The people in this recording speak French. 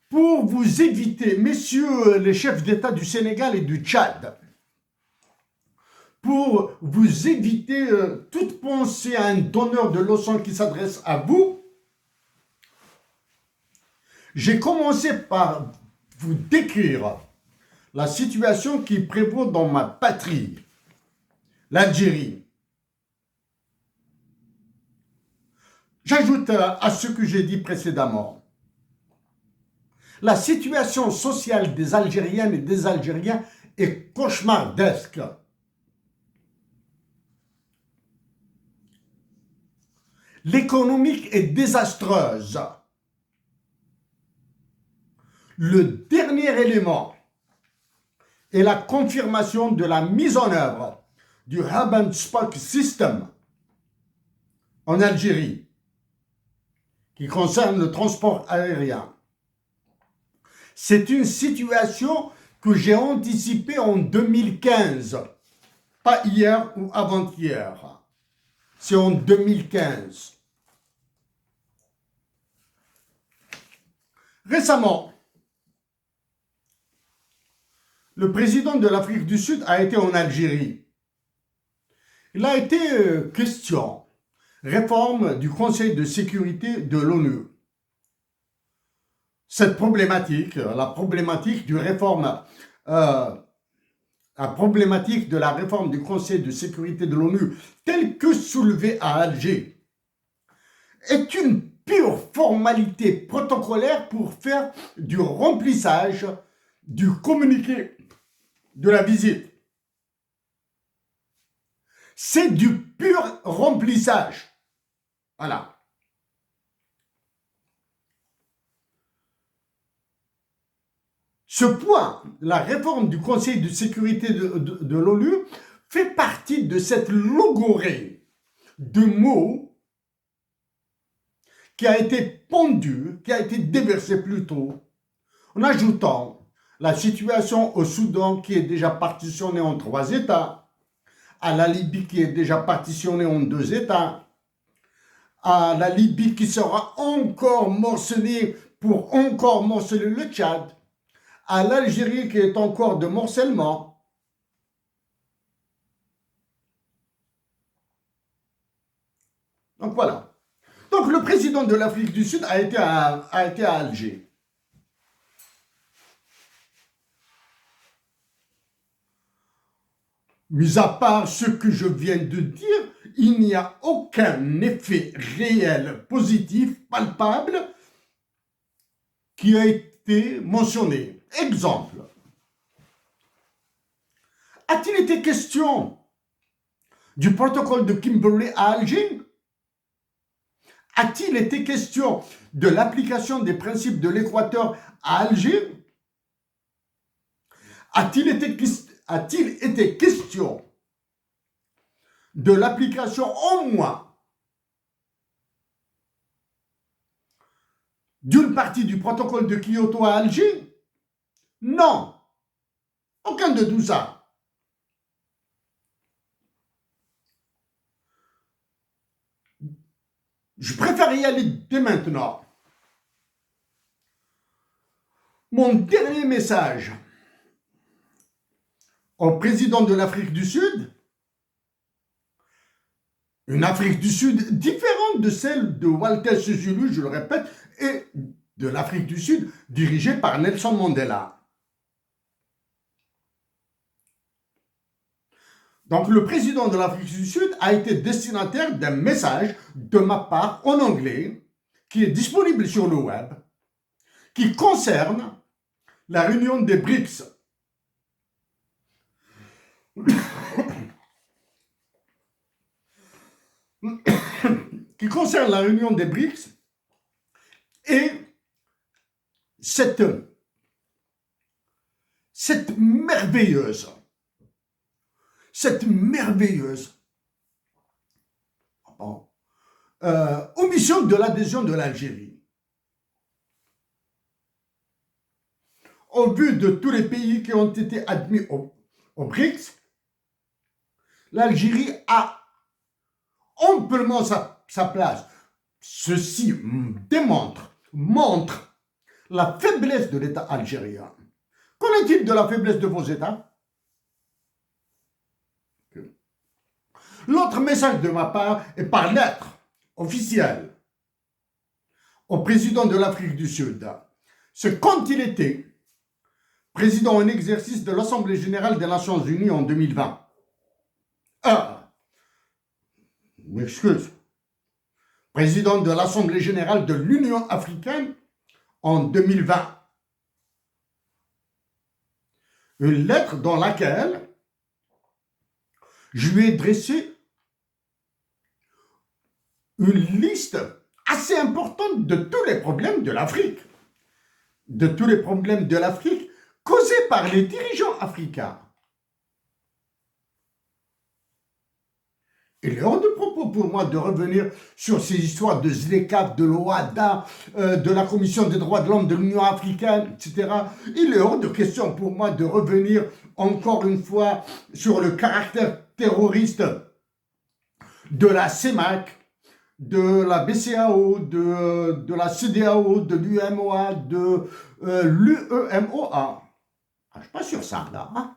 pour vous éviter, messieurs les chefs d'État du Sénégal et du Tchad, pour vous éviter toute pensée à un donneur de leçons qui s'adresse à vous, j'ai commencé par vous décrire la situation qui prévaut dans ma patrie, l'Algérie. J'ajoute à ce que j'ai dit précédemment, la situation sociale des Algériennes et des Algériens est cauchemardesque. L'économique est désastreuse. Le dernier élément est la confirmation de la mise en œuvre du Hub and Spoke System en Algérie, qui concerne le transport aérien. C'est une situation que j'ai anticipée en 2015, pas hier ou avant-hier. C'est en 2015. Récemment, le président de l'Afrique du Sud a été en Algérie. Il a été question réforme du Conseil de sécurité de l'ONU. Cette problématique, la problématique de la réforme du Conseil de sécurité de l'ONU, telle que soulevée à Alger, est une pure formalité protocolaire pour faire du remplissage du communiqué de la visite. C'est du pur remplissage. Voilà. Ce point, la réforme du Conseil de sécurité de l'ONU, fait partie de cette logorée de mots qui a été pondue, qui a été déversée plutôt, en ajoutant la situation au Soudan qui est déjà partitionnée en 3 États, à la Libye qui est déjà partitionnée en 2 États, à la Libye qui sera encore morcelée pour encore morceler le Tchad, à l'Algérie qui est encore de morcellement. Donc voilà. Donc le président de l'Afrique du Sud a été à Alger. Mis à part ce que je viens de dire, il n'y a aucun effet réel, positif, palpable qui a été mentionné. Exemple. A-t-il été question du protocole de Kimberley à Alger? A-t-il été question de l'application des principes de l'Équateur à Alger? A-t-il été question de l'application au moins d'une partie du protocole de Kyoto à Alger? Non, aucun de tout ça. Je préfère y aller dès maintenant. Mon dernier message au président de l'Afrique du Sud, une Afrique du Sud différente de celle de Walter Sisulu, je le répète, et de l'Afrique du Sud dirigée par Nelson Mandela. Donc le président de l'Afrique du Sud a été destinataire d'un message de ma part en anglais qui est disponible sur le web, qui concerne la réunion des BRICS. Qui concerne la réunion des BRICS et cette merveilleuse omission de l'adhésion de l'Algérie. Au vu de tous les pays qui ont été admis au BRICS, l'Algérie a amplement sa place. Ceci montre la faiblesse de l'État algérien. Qu'en est-il de la faiblesse de vos États? L'autre message de ma part est par lettre officielle au président de l'Afrique du Sud. C'est quand il était président en exercice de l'Assemblée générale des Nations unies en 2020. Ah, m'excuse. Président de l'Assemblée générale de l'Union africaine en 2020. Une lettre dans laquelle je lui ai dressé une liste assez importante de tous les problèmes de l'Afrique. De tous les problèmes de l'Afrique causés par les dirigeants africains. Il est hors de propos pour moi de revenir sur ces histoires de ZLECAf, de l'OHADA, de la Commission des droits de l'homme de l'Union africaine, etc. Il est hors de question pour moi de revenir encore une fois sur le caractère terroriste de la CEMAC, de la BCAO, de la CEDEAO, de l'UMOA, de l'UEMOA. Je ne suis pas sur ça, là. Hein?